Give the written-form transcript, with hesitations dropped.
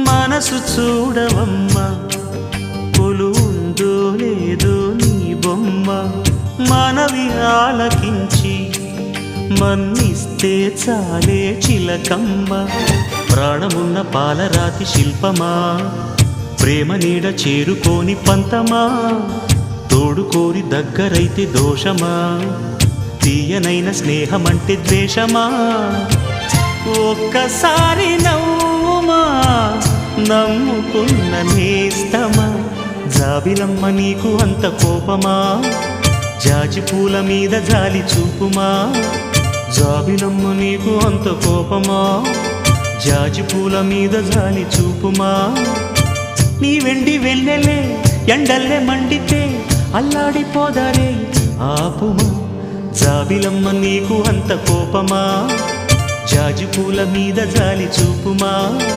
మనసు చూడవమ్మా కొలువుందో లేదో నీ బొమ్మ మనవి ఆలకించి మన్నిస్తే చాలే చిలకమ్మ ప్రాణమున్న పాలరాతి శిల్పమా ప్రేమ నీడ చేరుకోని పంతమా తోడుకోరి దగ్గరైతే దోషమా తీయనైన స్నేహమంటే ద్వేషమా ఒక్కసారి నవ్వుమా నమ్ముకున్న నేస్తమా జాబిలమ్మ నీకు అంత కోపమా జాజి పూల మీద జాలి చూపుమా జాబిలమ్మ నీకు అంత కోపమా జాజి పూల మీద జాలి చూపుమా నీ వెండి వెళ్ళలే ఎండల్లే మండితే అల్లాడిపోదారే ఆపుమా జాబిలమ్మ నీకు అంత కోపమా జాజి పూల మీద జాలి చూపుమా